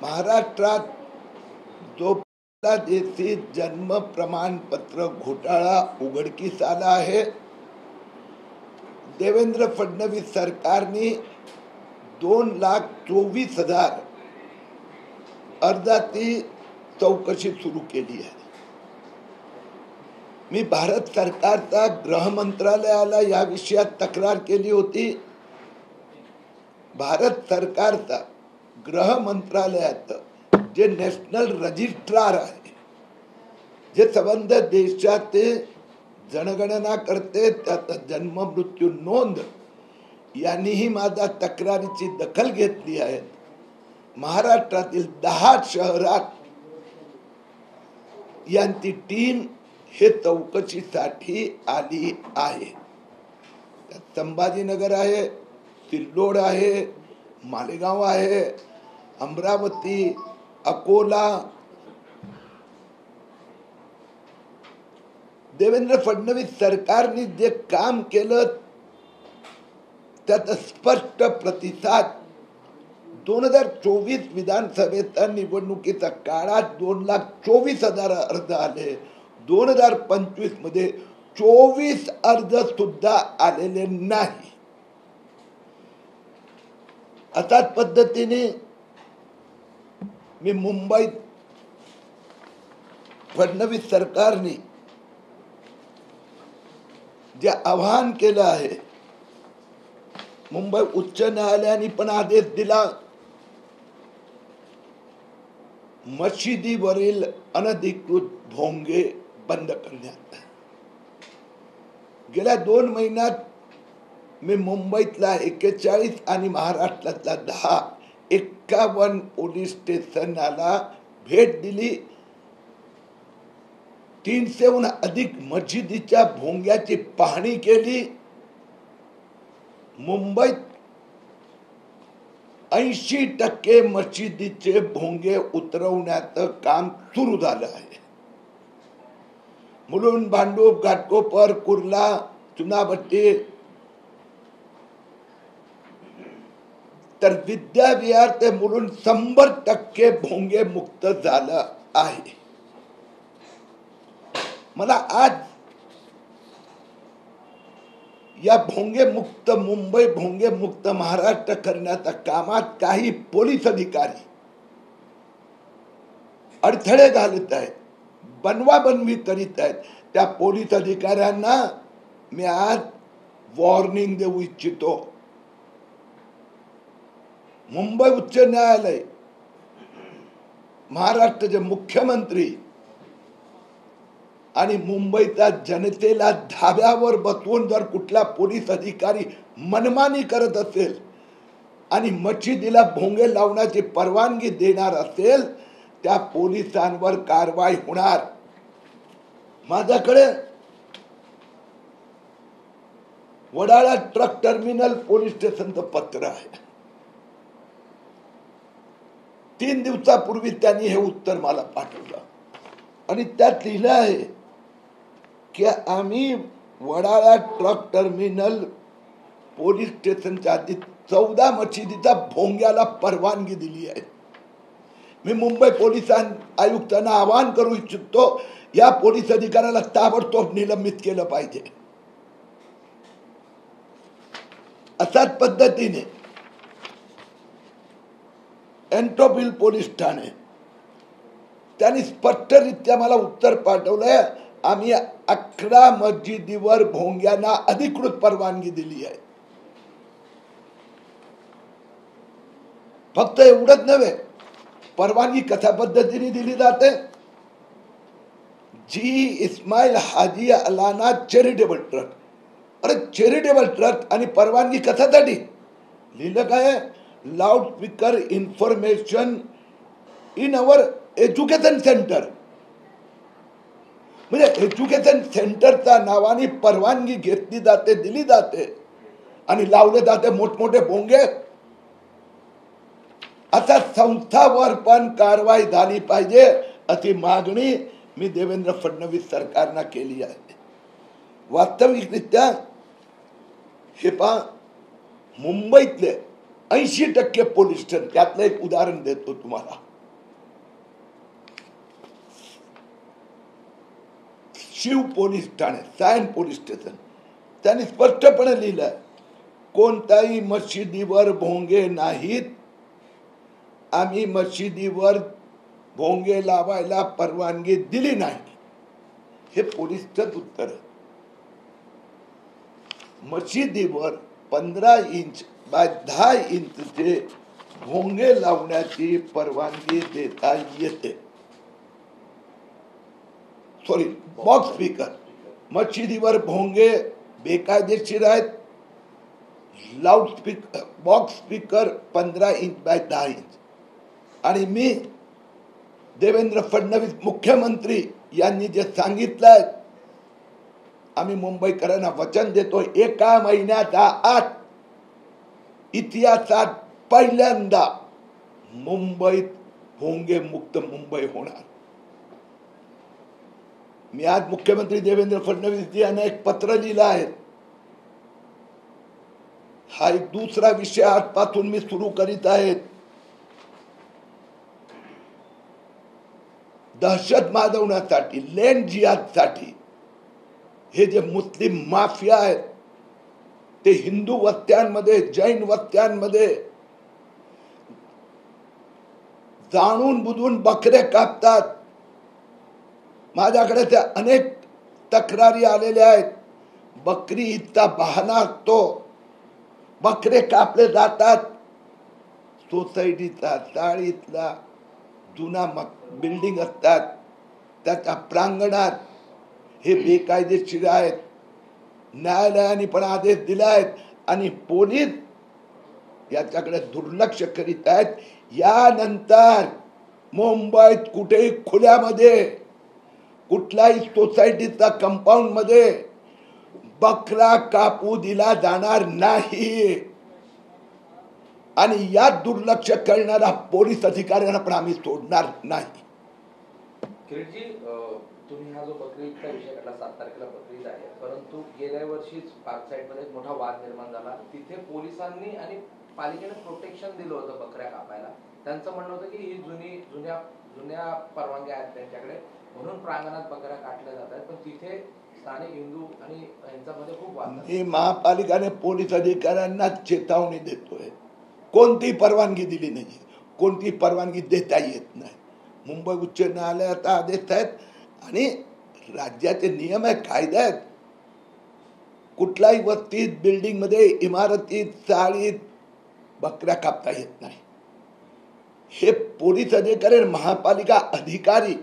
महाराष्ट्रात जो देशी जन्म प्रमाणपत्र घोटाळा उघडकीस आला आहे, देवेंद्र फडणवीस सरकारने 2,24,000 अर्जाची चौकशी सुरू केली आहे। मी भारत सरकारचा गृह मंत्रालयाला या विषयात तक्रार केली होती। भारत सरकारचा गृह मंत्रालयात जे नॅशनल रजिस्ट्रार आहे, जे संबंध देशाचे जनगणना करते, त्यात जन्म मृत्यू नोंद, यांनीही माझ्या तक्रारीची दखल घेतली आहे। महाराष्ट्रातील 10 शहरात यांची टीम हे चौकशीसाठी आली आहे। संभाजीनगर आहे, सिल्लोड आहे, मालेगाव आहे, अमरावती, अकोला। देवेंद्र फडणवीस सरकारने जे काम केलं त्यात स्पष्ट प्रतिसाद 2024 विधानसभेच्या निवडणुकीच्या काळात 2,24,000 अर्ज आले। 2025 मध्ये 24 अर्ज सुद्धा आलेले नाही। अशाच पद्धतीने मी मुंबईत फडणवीस सरकारने जे आवाहन केलं आहे, मुंबई उच्च न्यायालयाने पण आदेश दिला, मशिदीवरील अनधिकृत भोंगे बंद करण्यात। गेल्या 2 महिन्यात मी मुंबईतला 41 आणि महाराष्ट्रातला 10 51 पोलीस स्टेशनला भेट दिली। 300हून अधिक मशिदीच्या भोंग्याची पाहणी केली। मुंबईत 80% मशिदीचे भोंगे उतरवण्याचं काम सुरू झालं आहे। मुलुंड, भांडूप, घाटकोपर, कुर्ला, चुनाभट्टी, तर विद्याविहार ते मुलुंड 100% भोंगे मुक्त झालं आहे। मला आज या भोंगे मुक्त मुंबई, भोंगे मुक्त महाराष्ट्र करण्याच्या कामात काही पोलीस अधिकारी अडथळे घालत आहेत, बनवाबनवी करीत आहेत। त्या पोलीस अधिकाऱ्यांना मी आज वॉर्निंग देऊ इच्छितो। मुंबई उच्च न्यायालय, महाराष्ट्राचे मुख्यमंत्री आणि मुंबईच्या जनतेला धाब्यावर बसवून जर कुठला पोलीस अधिकारी मनमानी करत असेल आणि मशिदीला भोंगे लावण्याची परवानगी देणार असेल, त्या पोलिसांवर कारवाई होणार। माझ्याकडे वडाळा ट्रक टर्मिनल पोलीस स्टेशनचं पत्र आहे। 3 दिवसापूर्वी त्यांनी हे उत्तर मला पाठवलं आणि त्यात लिहिलं आहे की आम्ही वडाळा ट्रक टर्मिनल पोलीस स्टेशनच्या आधी 14 मशिदीच्या भोंग्याला परवानगी दिली आहे। मी मुंबई पोलीस आयुक्तांना आवाहन करू इच्छितो, या पोलीस अधिकाऱ्याला ताबडतोब निलंबित केलं पाहिजे। अशाच पद्धतीने एंट्रोपिल पोलीस ठाणे, त्यांनी स्पष्टरित्या मला उत्तर पाठवलंय, आम्ही 11 मशिदीवर भोंग्यांना अधिकृत परवानगी दिली आहे। फक्त एवढंच नव्हे, परवानगी कशा पद्धतीने दिली जाते? जी इस्माईल हाजी अलाना चॅरिटेबल ट्रस्ट। अरे चॅरिटेबल ट्रस्ट आणि परवानगी कशासाठी? लिहिलं काय? Loud speaker information in our education centre. म्हणजे एज्युकेशन सेंटरच्या नावाने परवानगी घेतली जाते, दिली जाते आणि लावले जाते मोठमोठे भोंगे। आता संस्थावर पण कारवाई झाली पाहिजे अशी मागणी मी देवेंद्र फडणवीस सरकारने केली आहे। वास्तविकरित्या हे पहा, मुंबईतले 80% पोलीस स्टेशन, त्यातलं एक उदाहरण देतो तुम्हाला। शिव पोलीस ठाणे, सायन पोलीस स्टेशन, त्यांनी स्पष्टपणे लिहिलं कोणत्याही मशिदीवर भोंगे नाहीत, आम्ही मशिदीवर भोंगे लावायला परवानगी दिली नाही. हे पोलीसचंच उत्तर आहे. मशिदीवर 15 इंच बाय 10 इंचचे भोंगे लावण्याची परवानगी देता येते. Sorry, box speaker. मशिदीवर भोंगे बेकायदेशीर आहेत. Loud speaker, box speaker 15 inch by 10 inch. आणि मी देवेंद्र फडणवीस मुख्यमंत्री यांनी जे सांगितलंय, आम्ही मुंबईकरांना वचन देतो, एका महिन्याच्या आत इतिहासात पहिल्यांदा मुंबईत भोंगे मुक्त मुंबई होणार. मी आज मुख्यमंत्री देवेंद्र फडणवीस यांना एक पत्र लिहिलं आहे. हा एक दुसरा विषय आजपासून मी सुरू करीत आहे. दहशत माजवण्यासाठी, लँड जिहादसाठी हे जे मुस्लिम माफिया आहेत ते हिंदू वस्त्यांमध्ये, जैन वस्त्यांमध्ये जाणून बुजून बकरे कापतात. माझ्याकडे त्या अनेक तक्रारी आलेल्या आहेत. बकरी ईदचा बहाणा असतो, बकरे कापले जातात. सोसायटीचा, चाळीतला जुना बिल्डिंग असतात त्याच्या प्रांगणात हे बेकायदेशीर आहेत. न्यायालयाने पण आदेश दिले आहेत आणि पोलीस याच्याकडे दुर्लक्ष करीत आहेत. यानंतर मुंबईत कुठेही खुल्यामध्ये, कुठल्याही सोसायटीचा कंपाऊंड मध्ये बकरा कापू दिला जाणार नाही. आणि या दुर्लक्ष करणारा पोलीस अधिकाऱ्यांना पण आम्ही सोडणार नाही. किरीटजी, तुम्ही हा जो बकरी ईदचा विषय काढला, 7 तारखेला बकरी ईद आहे, परंतु गेल्या वर्षीच पार्क साइड मध्ये मोठा वाद निर्माण झाला. तिथे पोलिसांनी आणि पालिकेने प्रोटेक्शन दिलं होतं बकऱ्या कापायला. त्यांचं म्हणणं होतं की ही जुन्या परवानग्या आहेत त्यांच्याकडे, म्हणून प्रांगणात बकऱ्या काटल्या जात आहेत. पण तिथे स्थानिक हिंदू आणि यांच्यामध्ये खूप वाद. मी महापालिकाने पोलीस अधिकाऱ्यांना चेतावणी देतोय, कोणती परवानगी दिली नाही, कोणती परवानगी देता येत नाही. मुंबई उच्च न्यायालयाचा आदेश आहेत आणि राज्याचे नियम आहे, कायदे आहेत. कुठल्याही वस्तीत, बिल्डिंग मध्ये, इमारतीत, चाळीत बकऱ्या कापता येत नाही. हे पोलीस अधिकारी, महापालिका अधिकारी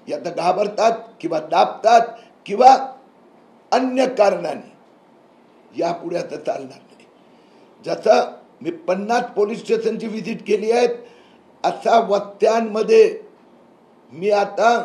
यात घाबरतात किंवा दाबतात किंवा अन्य कारणाने यापुढे आता चालणार नाही. जसं मी 50 पोलीस स्टेशनची व्हिजिट केली आहे, अशा वस्त्यांमध्ये मी आता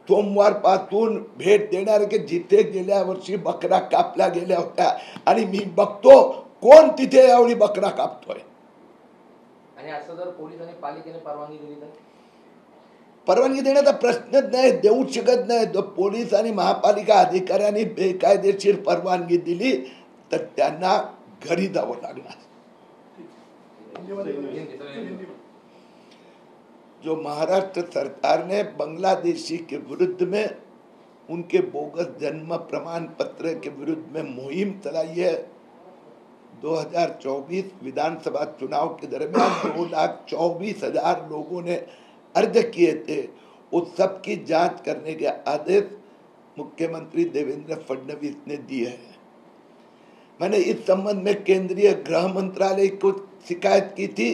सोमवारपासून भेट देणार आहे की जिथे गेल्या वर्षी बकरा कापल्या गेल्या होत्या आणि मी बघतो कोण तिथे यावेळी बकरा कापतोय. आणि असं जर पोलीस आणि पालिकेने परवानगी दिली तर? परवानगी देण्याचा प्रश्नच नाही, देऊ शकत नाही. जर पोलीस आणि महापालिका अधिकाऱ्यांनी बेकायदेशीर परवानगी दिली तर त्यांना घरी जावं लागणार. जो महाराष्ट्र सरकार ने बांग्लादेशी के विरुद्ध में, उनके बोगस जन्म प्रमाण पत्र के विरुद्ध में मुहिम चलाई है, 2024 विधानसभा चुनाव के दरमियान 2,24,000 लोगों ने अर्ज किए थे. उस सब की जांच करने के आदेश मुख्यमंत्री देवेंद्र फडणवीस ने दिए हैं. मैंने इस संबंध में केंद्रीय गृह मंत्रालय को शिकायत की थी.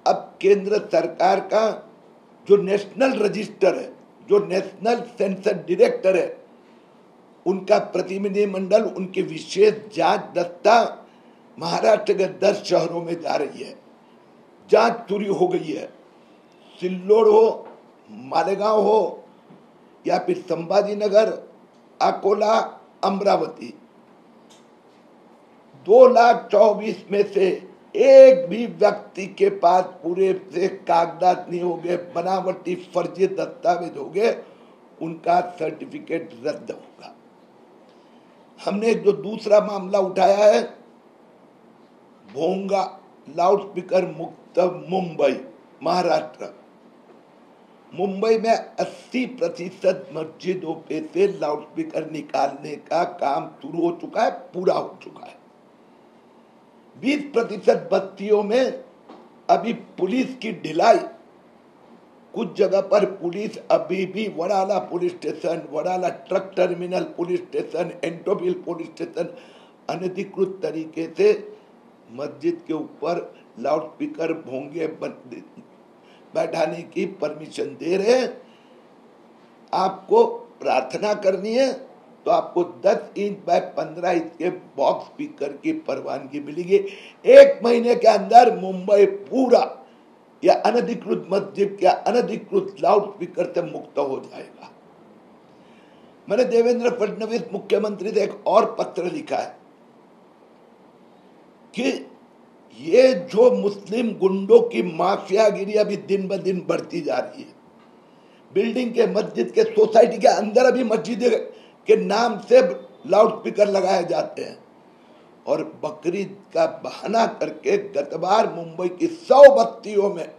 अब केंद्र सरकार का जो नेशनल रजिस्टर है, जो नेशनल सेंसस डायरेक्टर है, उनका प्रतिनिधिमंडल, उनकी विशेष जांच दस्ता महाराष्ट्र के 10 शहरों में जा रही है. जांच शुरू हो गई है. सिल्लोड हो, मालेगांव हो या फिर संभाजीनगर, अकोला, अमरावती, 2,24,000 में से एक भी व्यक्ति के पास पूरे से कागजात नहीं होंगे, बनावटी फर्जी दस्तावेज होंगे, उनका सर्टिफिकेट रद्द होगा. हमने जो दूसरा मामला उठाया है, भोंगा लाउडस्पीकर मुक्त मुंबई महाराष्ट्र, मुंबई में 80% मस्जिदों पे से लाउडस्पीकर निकालने का काम शुरू हो चुका है, पूरा हो चुका है। 20% बस्तियों में अभी पुलिस की ढिलाई, कुछ जगह पर पुलिस अभी भी Wadala police station, Wadala truck terminal police station, एंटोबिल पुलिस स्टेशन अनधिकृत तरीके से मस्जिद के ऊपर लाउडस्पीकर भोंगे बैठाने की परमिशन दे रहे हैं। आपको प्रार्थना करनी है तो आपको 10 inch by 15 inch K box speaker की परवानगी मिलेगी। 1 महीने के अंदर मुंबई पूरा या अनधिकृत मस्जिद या अनधिकृत लाउड स्पीकर से मुक्त हो जाएगा। मैंने देवेंद्र फडणवीस मुख्यमंत्री से एक और पत्र लिखा है कि ये जो मुस्लिम गुंडों की माफियागिरी अभी दिन ब दिन बढ़ती जा रही है, बिल्डिंग के मस्जिद के सोसाइटी के अंदर अभी मस्जिद के नाम से लाउड स्पीकर लगाए जाते हैं और बकरीद का बहाना करके गत बार मुंबई की 100 बस्तियों में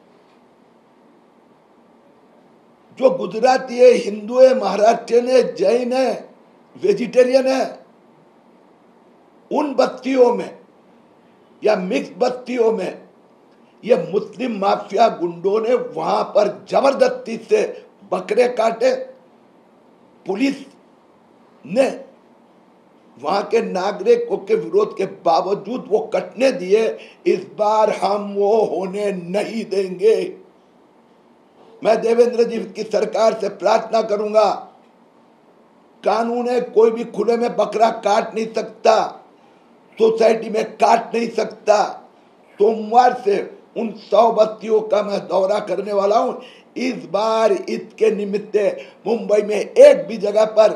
जो गुजराती है, हिंदू है, महाराष्ट्रियन है, जैन है, वेजिटेरियन है, उन बस्तियों में या मिक्स बस्तियों में ये मुस्लिम माफिया गुंडों ने वहां पर जबरदस्ती से बकरे काटे। पुलिस ने वहां के नागरिकों के विरोध के बावजूद वो कटने दिए। इस बार हम वो होने नहीं देंगे। मैं देवेंद्र जी की सरकार से प्रार्थना करूंगा, कानून है, कोई भी खुले में बकरा काट नहीं सकता, सोसाइटी में काट नहीं सकता। सोमवार से उन 100 बस्तियों का मैं दौरा करने वाला हूं। इस बार इसके निमित्त मुंबई में एक भी जगह पर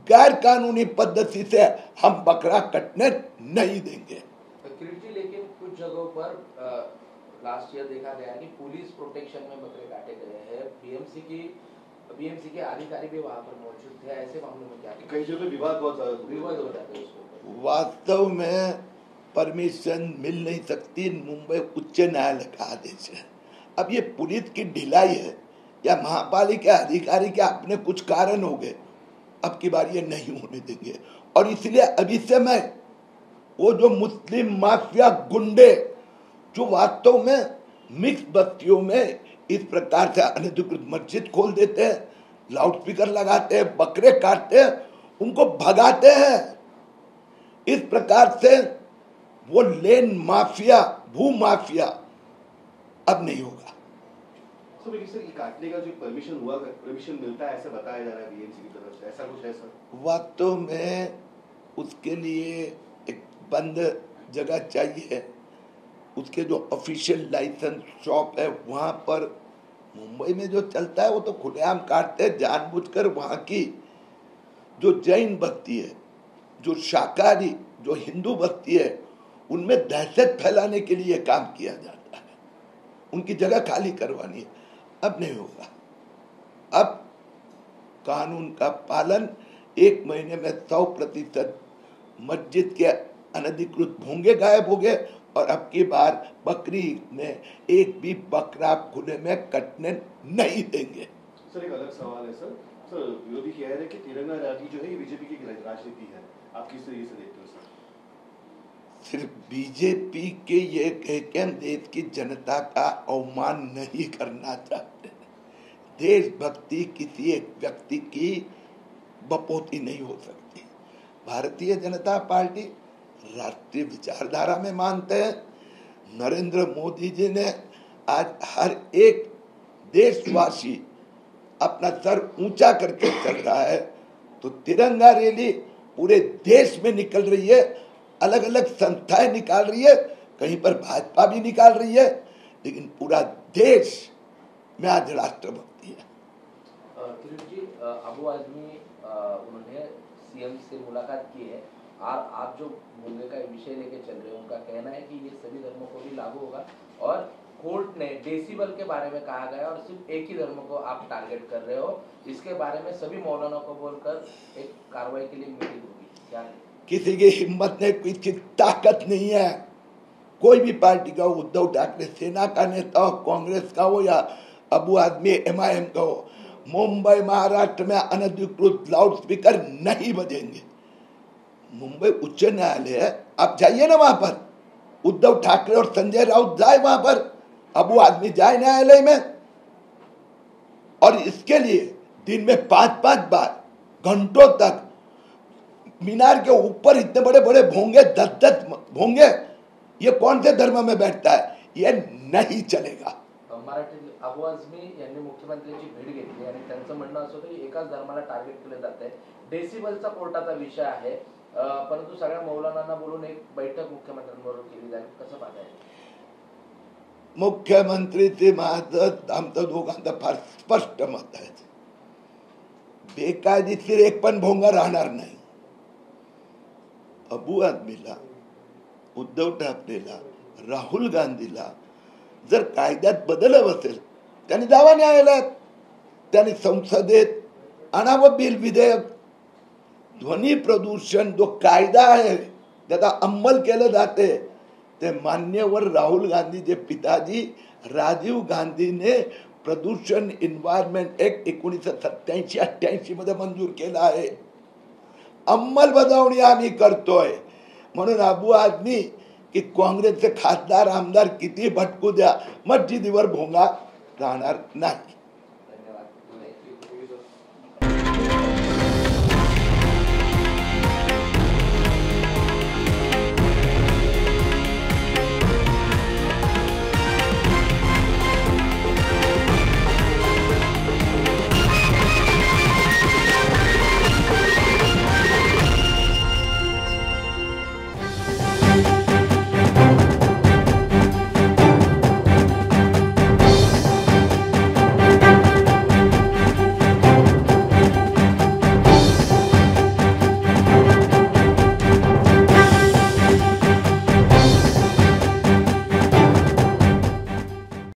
गैर कानूनी पद्धति से हम बकरा कटने नहीं देंगे। लेकिन कुछ जगहों पर लास्ट ईयर देखा गया कि पुलिस प्रोटेक्शन में बकरे काटे गए हैं। बीएमसी के अधिकारी भी वहां पर मौजूद थे। ऐसे मामलों में क्या कई जगह विवाद हो जाते हैं। वास्तव में परमिशन मिल नहीं सकती, मुंबई उच्च न्यायालय का आदेश है। अब ये पुलिस की ढिलाई है या महापालिका अधिकारी के अपने कुछ कारण हो गए, अब की बार ये नहीं होने देंगे। और इसलिए अभी से मैं वो जो मुस्लिम माफिया गुंडे जो वास्तव में मिक्स बस्तियों में इस प्रकार से अनधिकृत मस्जिद खोल देते हैं, लाउडस्पीकर लगाते हैं, बकरे काटते हैं, उनको भगाते हैं। इस प्रकार से वो लेन माफिया, भू माफिया अब नहीं होगा। सर, ये काटने का जो परमिशन मिलता है ऐसा बताया जा रहा है बीएमसी की तरफ से, ऐसा कुछ है सर? वास्तव में उसके लिए एक बंद जगह चाहिए। उसके जो ऑफिशियल लाइसेंस शॉप है वहां पर मुंबई में जो चलता है वो तो खुलेआम काटते हैं जानबूझकर। वहां की जो जैन बस्ती है, जो शाकाहारी, जो हिंदू बस्ती है, उनमें दहशत फैलाने के लिए काम किया जाता है। उनकी जगह खाली करवानी है। अब नहीं होगा। अब कानून का पालन, 1 महीने में 100% मस्जिद के अनधिकृत भोंगे गायब हो गए और अब की बार बकरीद में एक भी बकरा खुले में कटने नहीं देंगे। सर, एक अलग सवाल है सर। विरोधी कह रहे हैं कि तिरंगा राजी जो है ये बीजेपी की राजनीति है, आप किस तरीके से देखते हो सर? सिर्फ बीजेपी के ये कह के हम देश की जनता का अवमान नहीं करना चाहते। देशभक्ति किसी एक व्यक्ति की बपोती नहीं हो सकती। भारतीय जनता पार्टी राष्ट्रीय विचारधारा में मानते हैं। नरेंद्र मोदी जी ने आज हर एक देशवासी अपना सर ऊंचा करके चल रहा है, तो तिरंगा रैली पूरे देश में निकल रही है। अलग अलग संस्थाएं निकाल रही है, कहीं पर भाजपा भी निकाल रही है, लेकिन पूरा देश में आज राष्ट्रभक्ति है। किरीट जी, अबू आजमी उन्होंने सीएम से मुलाकात की है और आप जो भोंगे का विषय लेके चल रहे हो, उनका कहना है कि ये सभी धर्मों को भी लागू होगा और कोर्ट ने डेसिबल के बारे में कहा गया और सिर्फ एक ही धर्म को आप टारगेट कर रहे हो। इसके बारे में सभी मौलाना को बोलकर एक कार्रवाई के लिए मीटिंग होगी। क्या किसी की हिम्मत नहीं, किसी की ताकत नहीं है। कोई भी पार्टी का, उद्धव ठाकरे सेना का नेता हो, कांग्रेस का हो या अबू आदमी MIM का हो, मुंबई महाराष्ट्र में अनधिकृत लाउड स्पीकर नहीं बजेंगे। मुंबई उच्च न्यायालय है, आप जाइए ना वहां पर, उद्धव ठाकरे और संजय राउत जाए वहां पर, अबू आदमी जाए न्यायालय में, और इसके लिए दिन में 5-5 बार घंटों तक मीनार के ऊपर इतने बड़े बड़े भोंगे, 10-10 भोंगे, ये कौन से धर्म में बैठता है? ये नहीं चलेगा। मराठी अबू आझमी यांनी मुख्यमंत्र्यांची भेट घेतली आणि त्यांचं म्हणणं असं होतं की एकाच धर्माला टार्गेट केले जात आहे। डेसिबलचा कोर्टाचा विषय आहे, परंतु सगळ्या मौलानांना बोलून एक बैठक मुख्यमंत्र्यांबरोबर केली जाईल, कसं पाहताय? मुख्यमंत्रीचे माझं आमचं दोघांचं फार स्पष्ट मत आहे, बेकायदेशीर एक पण भोंगा राहणार नाही। अबू आदमीला, उद्धव ठाकरेला, राहुल गांधीला जर कायद्यात बदल असेल त्यांनी जावा न्यायालयात, त्यांनी संसदेत आणावं बिल, विधेयक। ध्वनी प्रदूषण जो कायदा आहे त्याचा अंमल केलं जाते, ते मान्यवर राहुल गांधी जे पिताजी राजीव गांधीने प्रदूषण एन्व्हायरमेंट ऍक्ट 1987-88 मध्ये मंजूर केला आहे, अंमलबजावणी आम्ही करतोय। म्हणून अबू आदमी की काँग्रेसचे खासदार आमदार किती भटकू द्या, मस्जिदीवर भोंगा राहणार नाही।